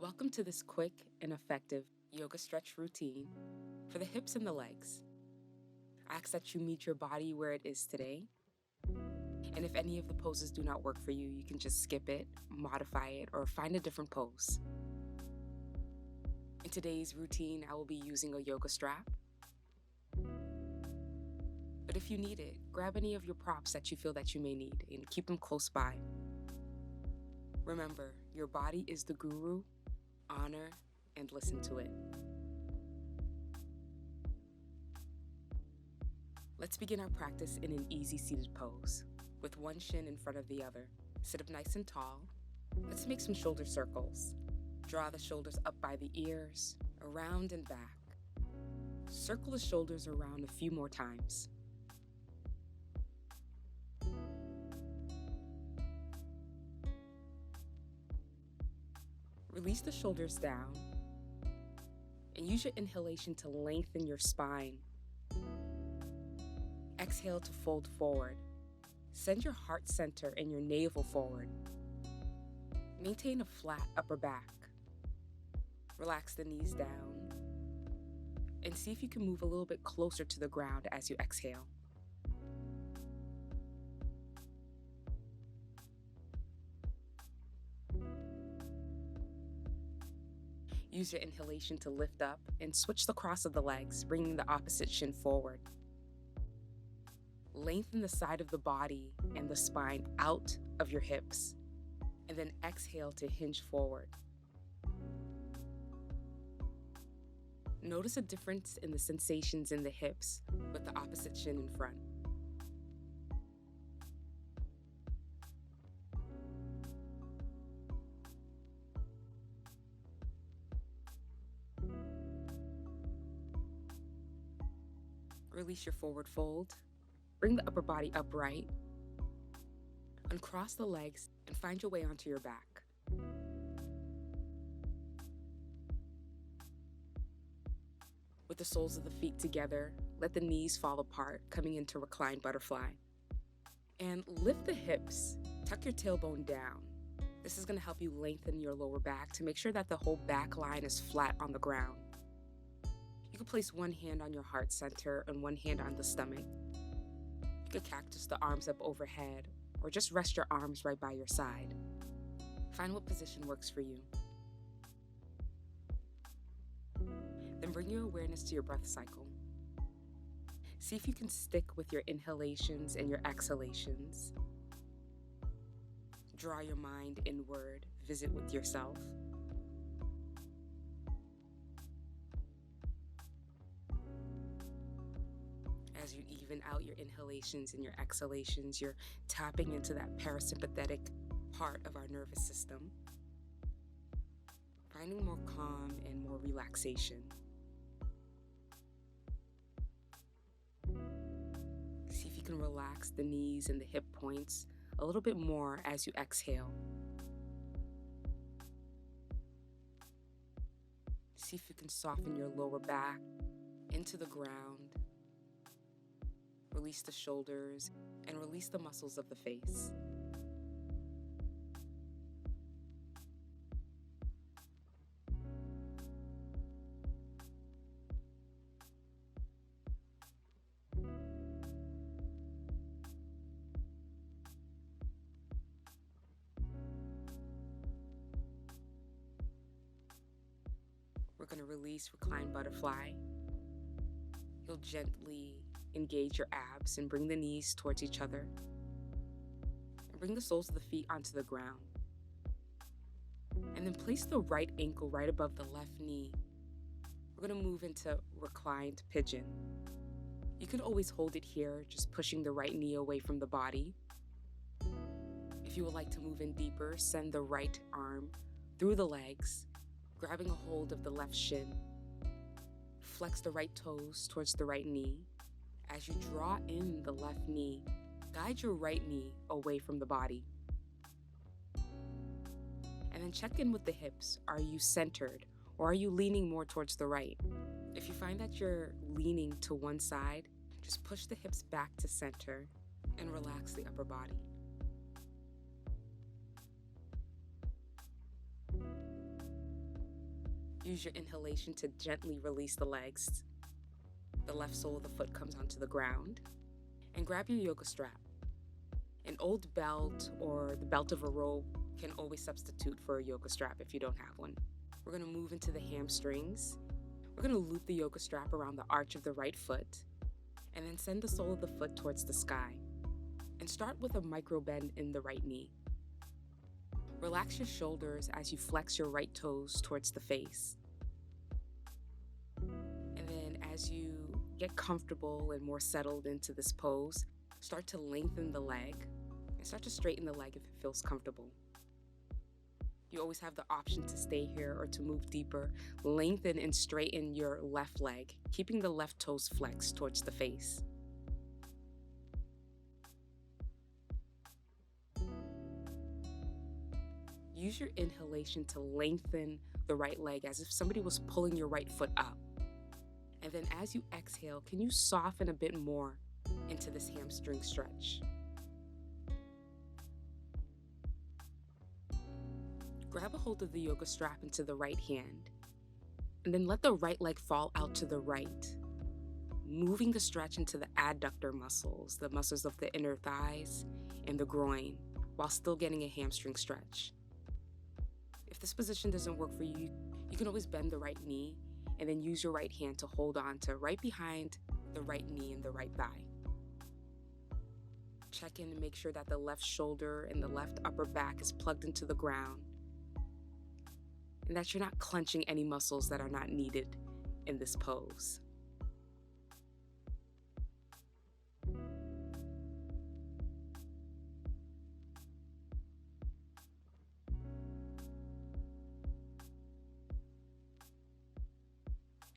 Welcome to this quick and effective yoga stretch routine for the hips and the legs. I ask that you meet your body where it is today. And if any of the poses do not work for you, you can just skip it, modify it, or find a different pose. In today's routine, I will be using a yoga strap. But if you need it, grab any of your props that you feel that you may need and keep them close by. Remember, your body is the guru. Honor and listen to it. Let's begin our practice in an easy seated pose, with one shin in front of the other. Sit up nice and tall. Let's make some shoulder circles. Draw the shoulders up by the ears, around and back. Circle the shoulders around a few more times. Release the shoulders down and use your inhalation to lengthen your spine. Exhale to fold forward. Send your heart center and your navel forward. Maintain a flat upper back. Relax the knees down and see if you can move a little bit closer to the ground as you exhale. Use your inhalation to lift up and switch the cross of the legs, bringing the opposite shin forward. Lengthen the side of the body and the spine out of your hips, and then exhale to hinge forward. Notice a difference in the sensations in the hips with the opposite shin in front. Release your forward fold. Bring the upper body upright. Uncross the legs and find your way onto your back. With the soles of the feet together, let the knees fall apart, coming into reclined butterfly. And lift the hips. Tuck your tailbone down. This is going to help you lengthen your lower back to make sure that the whole back line is flat on the ground. You can place one hand on your heart center and one hand on the stomach. You could cactus the arms up overhead or just rest your arms right by your side. Find what position works for you. Then bring your awareness to your breath cycle. See if you can stick with your inhalations and your exhalations. Draw your mind inward, visit with yourself. As you even out your inhalations and your exhalations, you're tapping into that parasympathetic part of our nervous system, finding more calm and more relaxation. See if you can relax the knees and the hip points a little bit more as you exhale. See if you can soften your lower back into the ground. Release the shoulders and release the muscles of the face. We're going to release reclined butterfly. You'll gently engage your abs and bring the knees towards each other. And bring the soles of the feet onto the ground. And then place the right ankle right above the left knee. We're going to move into reclined pigeon. You can always hold it here, just pushing the right knee away from the body. If you would like to move in deeper, send the right arm through the legs, grabbing a hold of the left shin. Flex the right toes towards the right knee. As you draw in the left knee, guide your right knee away from the body. And then check in with the hips. Are you centered or are you leaning more towards the right? If you find that you're leaning to one side, just push the hips back to center and relax the upper body. Use your inhalation to gently release the legs. The left sole of the foot comes onto the ground. And grab your yoga strap. An old belt or the belt of a robe can always substitute for a yoga strap if you don't have one. We're going to move into the hamstrings. We're going to loop the yoga strap around the arch of the right foot and then send the sole of the foot towards the sky. And start with a micro bend in the right knee. Relax your shoulders as you flex your right toes towards the face. And then as you get comfortable and more settled into this pose, start to lengthen the leg and start to straighten the leg if it feels comfortable. You always have the option to stay here or to move deeper. Lengthen and straighten your left leg, keeping the left toes flexed towards the face. Use your inhalation to lengthen the right leg as if somebody was pulling your right foot up. And then as you exhale, can you soften a bit more into this hamstring stretch? Grab a hold of the yoga strap into the right hand, and then let the right leg fall out to the right, moving the stretch into the adductor muscles, the muscles of the inner thighs and the groin, while still getting a hamstring stretch. If this position doesn't work for you, you can always bend the right knee and then use your right hand to hold on to right behind the right knee and the right thigh. Check in and make sure that the left shoulder and the left upper back is plugged into the ground and that you're not clenching any muscles that are not needed in this pose.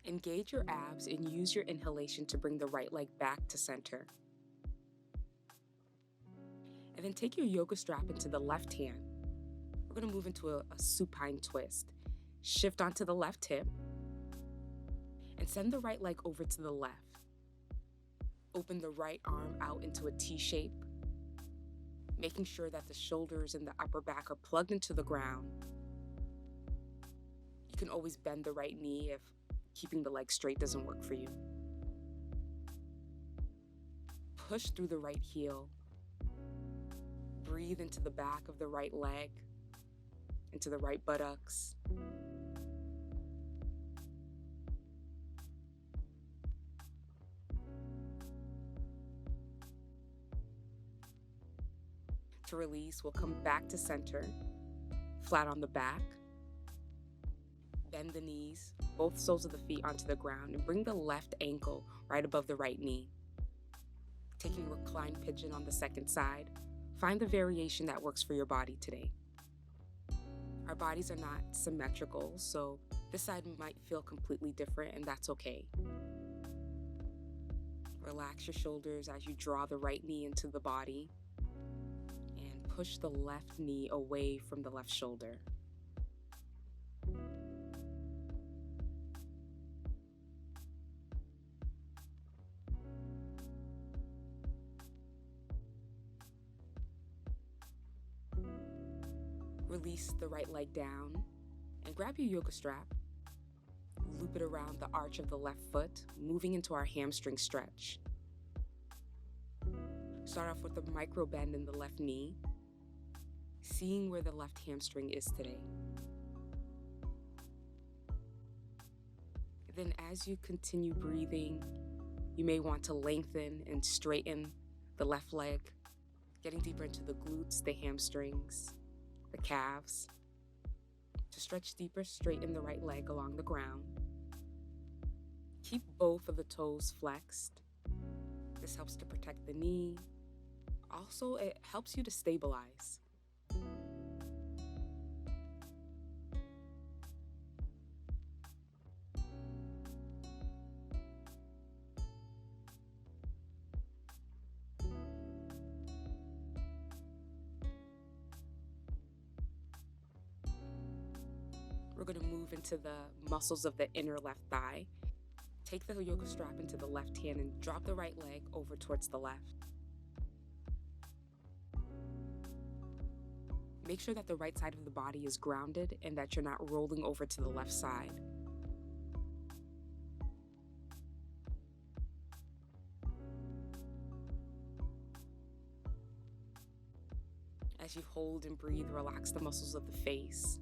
Engage your abs and use your inhalation to bring the right leg back to center. And then take your yoga strap into the left hand. We're going to move into a supine twist. Shift onto the left hip and send the right leg over to the left. Open the right arm out into a T shape, making sure that the shoulders and the upper back are plugged into the ground. You can always bend the right knee if keeping the leg straight doesn't work for you. Push through the right heel. Breathe into the back of the right leg, into the right buttocks. To release, we'll come back to center, flat on the back. Bend the knees, both soles of the feet onto the ground, and bring the left ankle right above the right knee. Taking reclined pigeon on the second side, find the variation that works for your body today. Our bodies are not symmetrical, so this side might feel completely different, and that's okay. Relax your shoulders as you draw the right knee into the body and push the left knee away from the left shoulder. Release the right leg down and grab your yoga strap. Loop it around the arch of the left foot, moving into our hamstring stretch. Start off with a micro bend in the left knee, seeing where the left hamstring is today. Then as you continue breathing, you may want to lengthen and straighten the left leg, getting deeper into the glutes, the hamstrings, the calves. To stretch deeper, straighten the right leg along the ground. Keep both of the toes flexed. This helps to protect the knee. Also, it helps you to stabilize. We're going to move into the muscles of the inner left thigh. Take the yoga strap into the left hand and drop the right leg over towards the left. Make sure that the right side of the body is grounded and that you're not rolling over to the left side. As you hold and breathe, relax the muscles of the face.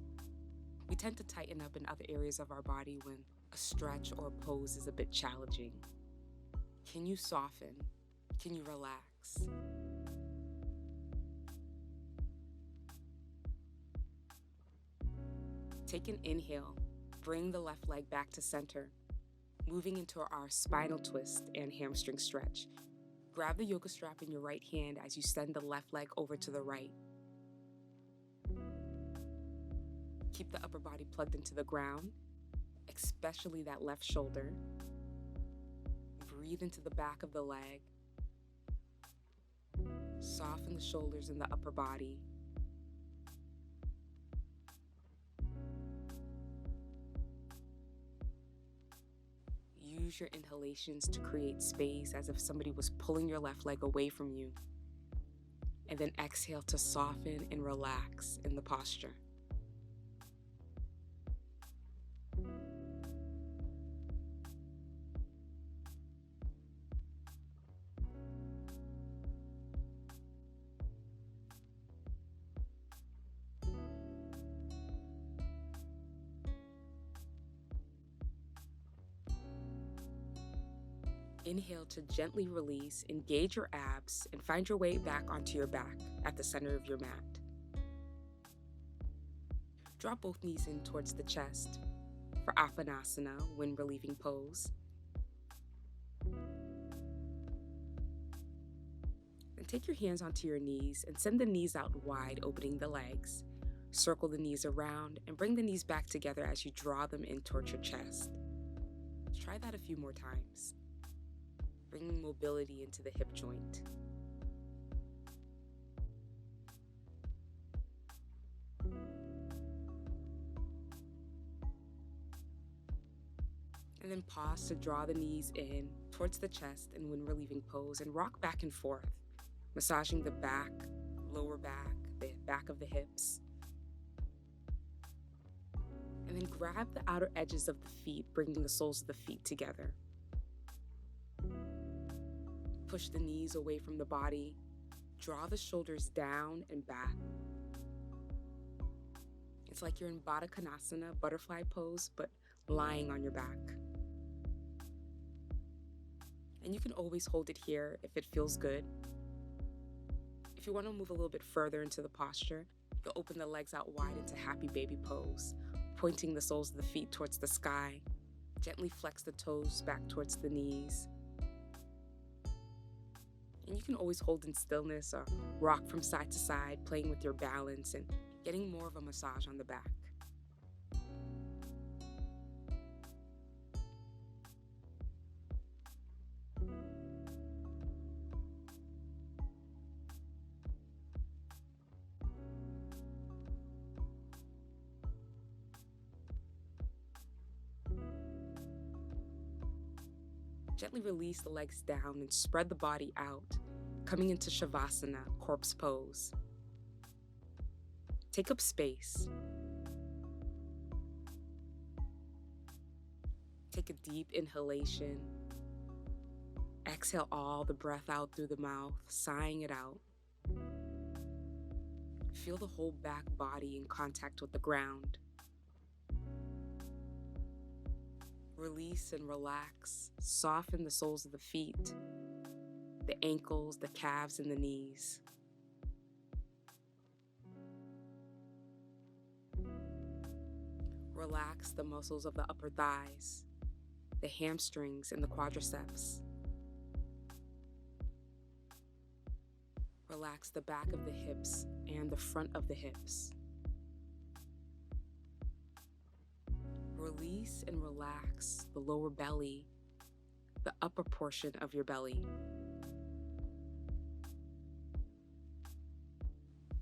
We tend to tighten up in other areas of our body when a stretch or a pose is a bit challenging. Can you soften? Can you relax? Take an inhale. Bring the left leg back to center, moving into our spinal twist and hamstring stretch. Grab the yoga strap in your right hand as you send the left leg over to the right. Keep the upper body plugged into the ground, especially that left shoulder. Breathe into the back of the leg. Soften the shoulders and the upper body. Use your inhalations to create space as if somebody was pulling your left leg away from you. And then exhale to soften and relax in the posture. Inhale to gently release, engage your abs, and find your way back onto your back at the center of your mat. Drop both knees in towards the chest for Apanasana, wind-relieving pose. And take your hands onto your knees and send the knees out wide, opening the legs. Circle the knees around and bring the knees back together as you draw them in towards your chest. Try that a few more times. Bringing mobility into the hip joint. And then pause to draw the knees in towards the chest in wind-relieving pose and rock back and forth, massaging the back, lower back, the back of the hips. And then grab the outer edges of the feet, bringing the soles of the feet together. Push the knees away from the body. Draw the shoulders down and back. It's like you're in Baddha Konasana, butterfly pose, but lying on your back. And you can always hold it here if it feels good. If you want to move a little bit further into the posture, you'll open the legs out wide into happy baby pose, pointing the soles of the feet towards the sky. Gently flex the toes back towards the knees. And you can always hold in stillness or rock from side to side, playing with your balance and getting more of a massage on the back. Gently release the legs down and spread the body out, coming into Shavasana, corpse pose. Take up space. Take a deep inhalation. Exhale all the breath out through the mouth, sighing it out. Feel the whole back body in contact with the ground. Release and relax. Soften the soles of the feet, the ankles, the calves, and the knees. Relax the muscles of the upper thighs, the hamstrings, and the quadriceps. Relax the back of the hips and the front of the hips. Release and relax the lower belly, the upper portion of your belly.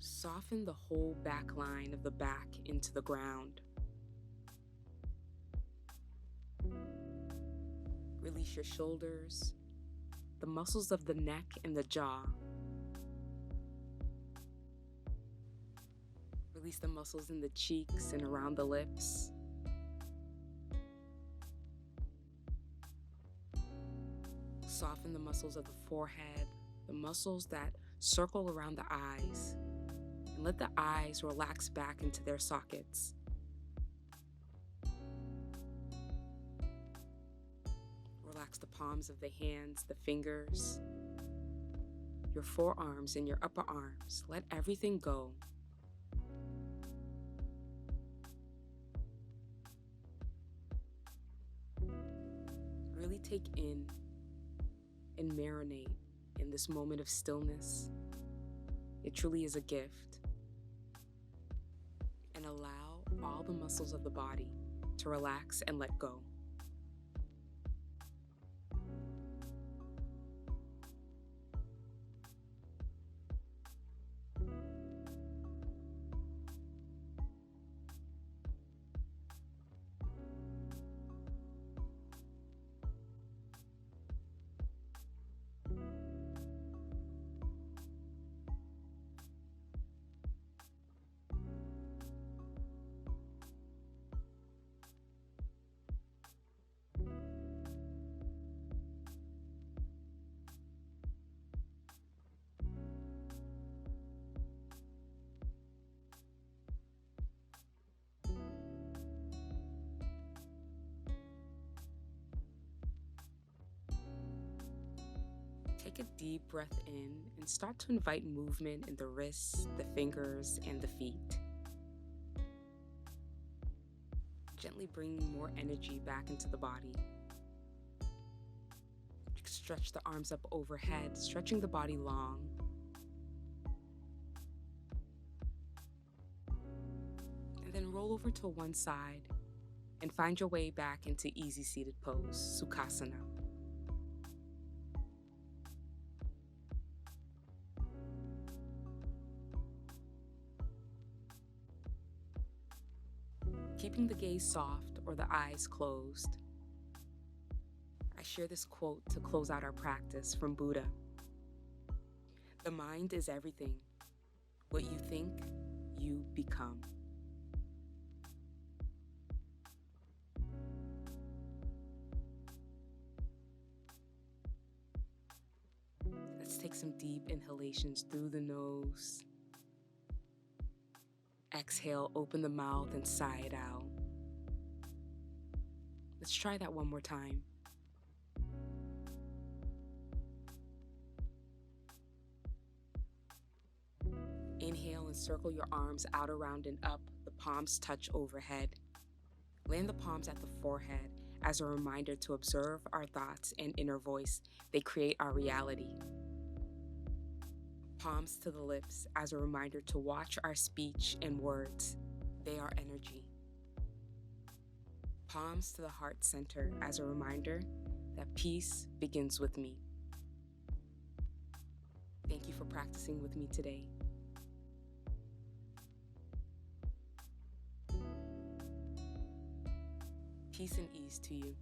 Soften the whole back line of the back into the ground. Release your shoulders, the muscles of the neck and the jaw. Release the muscles in the cheeks and around the lips. Soften the muscles of the forehead, the muscles that circle around the eyes, And let the eyes relax back into their sockets. Relax the palms of the hands, the fingers, your forearms and your upper arms. Let everything go. Really take in and marinate in this moment of stillness. It truly is a gift. And allow all the muscles of the body to relax and let go. Take a deep breath in and start to invite movement in the wrists, the fingers, and the feet. Gently bringing more energy back into the body. Stretch the arms up overhead, stretching the body long. And then roll over to one side and find your way back into easy seated pose, Sukhasana. Keeping the gaze soft or the eyes closed, I share this quote to close out our practice from Buddha. The mind is everything. What you think, you become. Let's take some deep inhalations through the nose. Exhale, open the mouth and sigh it out. Let's try that one more time. Inhale and circle your arms out, around, and up. The palms touch overhead. Land the palms at the forehead as a reminder to observe our thoughts and inner voice. They create our reality. Palms to the lips as a reminder to watch our speech and words. They are energy. Palms to the heart center as a reminder that peace begins with me. Thank you for practicing with me today. Peace and ease to you.